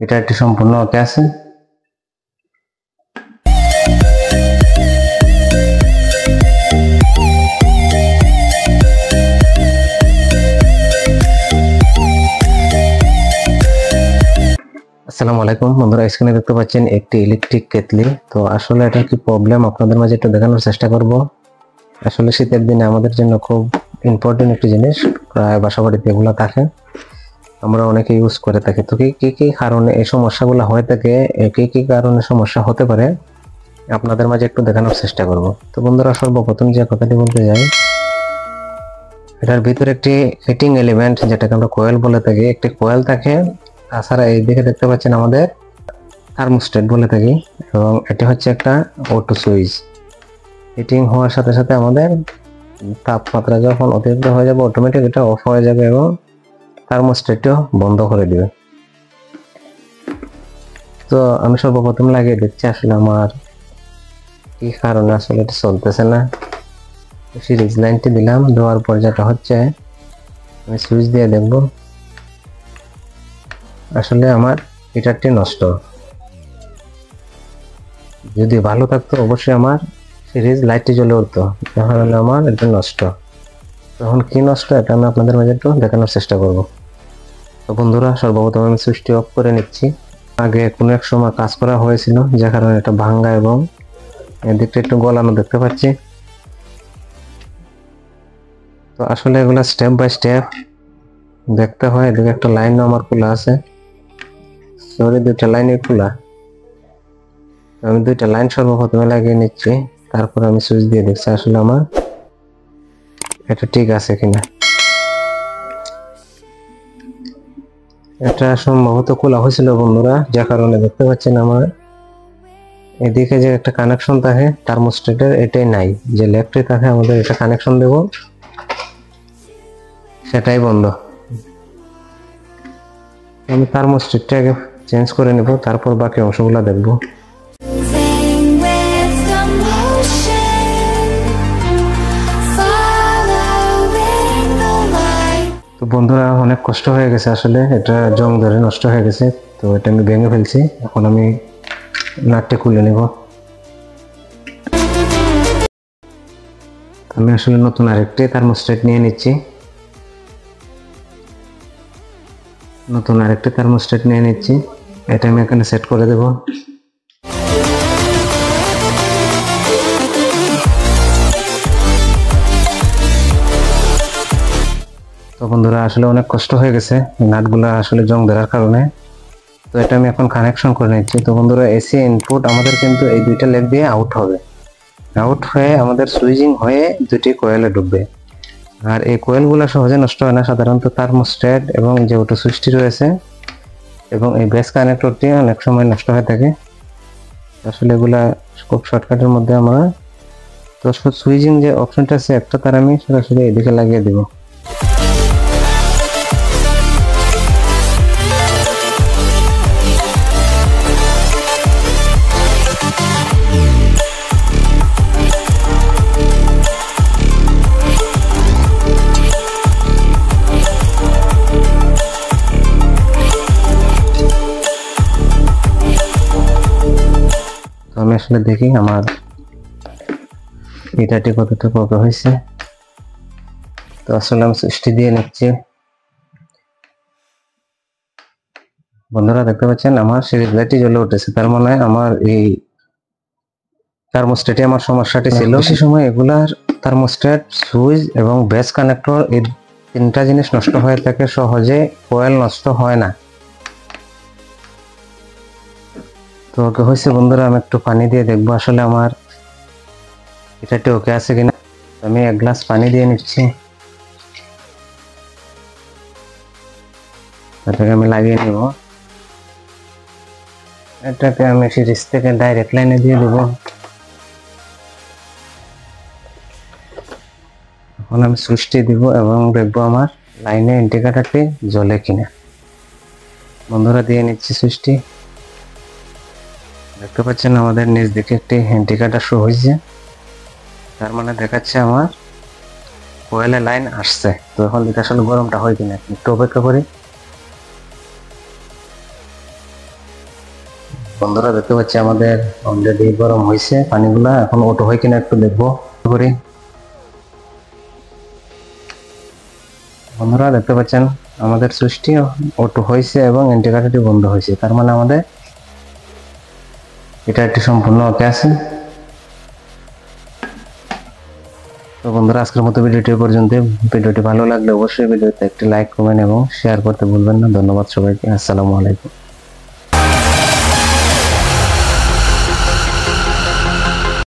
এটা একটি সম্পূর্ণ ওকে আছে। আসসালামু আলাইকুম বন্ধুরা, স্ক্রিনে দেখতে পাচ্ছেন একটি ইলেকট্রিক কেটলি। তো আসলে এটা কি প্রবলেম আপনাদের মাঝে একটু দেখানোর চেষ্টা করব। আসলে শীতের দিনে আমাদের জন্য খুব ইম্পর্টেন্ট একটি জিনিস, প্রায় বাসা বাড়িতে এগুলো থাকে, আমরা অনেকে ইউজ করে থাকি। তো কি কারণে এই সমস্যাগুলো হয়ে থাকে, কি কারণে সমস্যা হতে পারে আপনাদের মাঝে একটু দেখানোর চেষ্টা করব। তো বন্ধুরা, সর্বপ্রথম যে কথাটি বলতে যাই, এটার ভিতরে একটি হিটিং এলিমেন্ট যেটাকে আমরা কোয়েল বলে থাকি, একটি কোয়েল থাকে। তাছাড়া এই দিকে দেখতে পাচ্ছেন আমাদের থার্মোস্ট্যাট বলে থাকি, এবং এটি হচ্ছে একটা অটো সুইচ। হিটিং হওয়ার সাথে সাথে আমাদের তাপমাত্রা যখন অতিরিক্ত হয়ে যাবে, অটোমেটিক এটা অফ হয়ে যাবে এবং থার্মোস্ট্যাটও বন্ধ করে দিবে। তো আমি সর্বপ্রথম লাগিয়ে দেখছি আসলে আমার কি কারণে আসলে এটা চলতেছে না। সিরিজ লাইনটি দিলাম, দেওয়ার পর যেটা হচ্ছে আমি সুইচ দিয়ে দেখব। আসলে আমার হিটারটি নষ্ট। যদি ভালো থাকতো অবশ্যই আমার সিরিজ লাইটটি জ্বলে উঠতো, তাহলে আমার এটা নষ্ট। তখন কি নষ্ট এটা আমি আপনাদের মাঝে একটু দেখানোর চেষ্টা করব। তো বন্ধুরা, সর্বপ্রথম আমি সুইচটি অফ করে নিচ্ছি। আগে কোনো এক সময় কাজ করা হয়েছিল, যে কারণে এটা ভাঙ্গা এবং এদিকটা একটু গলানো দেখতে পাচ্ছি। তো আসলে এগুলো স্টেপ বাই স্টেপ দেখতে হয়। এদিকে একটা লাইনও আমার খোলা আছে, সরি দুইটা লাইনই খোলা। আমি দুইটা লাইন সর্বপ্রথমে লাগিয়ে নিচ্ছি, তারপর আমি সুইচ দিয়ে দেখছি আসলে আমার এটা ঠিক আছে কিনা। এটা সম্ভবত খোলা হয়েছিল বন্ধুরা, যে কারণে দেখতে পাচ্ছেন আমার এদিকে যে একটা কানেকশন থাকে থার্মোস্ট্যাটের, এটাই নাই। যে লেগটি থাকে আমাদের এটা কানেকশন দেব, সেটাই বন্ধ। আমি থার্মোস্ট্যাটটা আগে চেঞ্জ করে নেব, তারপর বাকি অংশগুলো দেখব। তো বন্ধুরা, অনেক কষ্ট হয়ে গেছে, আসলে এটা জং ধরে নষ্ট হয়ে গেছে। তো এটা আমি ভেঙে ফেলছি, এখন আমি নাটটি খুলে নেব। আমি আসলে নতুন আরেকটি থার্মোস্ট্যাট নিয়ে নিচ্ছি। এটা আমি এখানে সেট করে দেব। তো বন্ধুরা, আসলে অনেক কষ্ট হয়ে গেছে নাটগুলা আসলে জং ধরার কারণে। তো এটা আমি এখন কানেকশন করে নিচ্ছি। তো বন্ধুরা, এসি ইনপুট আমাদের কিন্তু এই দুইটা লেগ দিয়ে আউট হবে, আউট হয়ে আমাদের সুইচিং হয়ে দুটি কোয়েলে ঢুকবে। আর এই কোয়েলগুলো সহজে নষ্ট হয় না, সাধারণত থার্মোস্ট্যাট এবং যে অটো সুইচটি রয়েছে এবং এই বেস কানেক্টরটি অনেক সময় নষ্ট হয়ে থাকে। আসলে এগুলা খুব শর্টকাটের মধ্যে আমরা, তো সুইচিং যে অপশনটা আছে একটা, তার আমি সরাসরি এদিকে লাগিয়ে দেব। আমি আসলে দেখি আমার এটাটি কতটুকু ওকে হয়েছে। তো আসলে আমি সুইচটি দিয়ে নিচ্ছি। বন্ধুরা, দেখতে পাচ্ছেন আমার সিরিজ লাইটটি জ্বলে উঠেছে, তার মানে আমার এই থার্মোস্ট্যাটে আমার সমস্যাটি ছিল। সে সময় এগুলার থার্মোস্ট্যাট, সুইচ এবং বেস কানেক্টর, এই তিনটা জিনিস নষ্ট হয়ে থাকে, সহজে কোয়েল নষ্ট হয় না। তো ওকে হয়েছে বন্ধুরা, আমি একটু পানি দিয়ে দেখবো আসলে আমার এটাটি ওকে আছে কিনা। আমি এক গ্লাস পানি দিয়ে নিচ্ছি, এটাকে আমি লাগিয়ে নেব। এটাকে আমি সিরিজ থেকে ডাইরেক্ট লাইনে দিয়ে দেব। এখন আমি সুইচটি দিব এবং দেখবো আমার লাইনে ইন্ডিকেটরটি জ্বলে কিনা। বন্ধুরা, দিয়ে নিচ্ছি সুইচটি। দেখতে পাচ্ছেন আমাদের নিচ দিকে একটি ইন্ডিকেটর শো হয়েছে, তার মানে দেখাচ্ছে আমার কোয়েলে লাইন আসছে। তো এখন এটা আসলে গরমটা হয় কিনা একটু অপেক্ষা করি। বন্ধুরা দেখতে পাচ্ছি আমাদের অলরেডি গরম হয়েছে পানিগুলা, এখন অটো হয় কিনা একটু দেখবো করি। বন্ধুরা দেখতে পাচ্ছেন আমাদের সুইচটি অটো হয়েছে এবং ইন্ডিকেটরটি বন্ধ হয়েছে, তার মানে আমাদের এটা একটি সম্পূর্ণ ওকে আছে। তো বন্ধুরা আজকের মতো ভিডিওটি পর্যন্ত। ভিডিওটি ভালো লাগলে অবশ্যই ভিডিওতে একটি লাইক, কমেন্ট এবং শেয়ার করতে ভুলবেন না। ধন্যবাদ সবাইকে। আসসালামু আলাইকুম।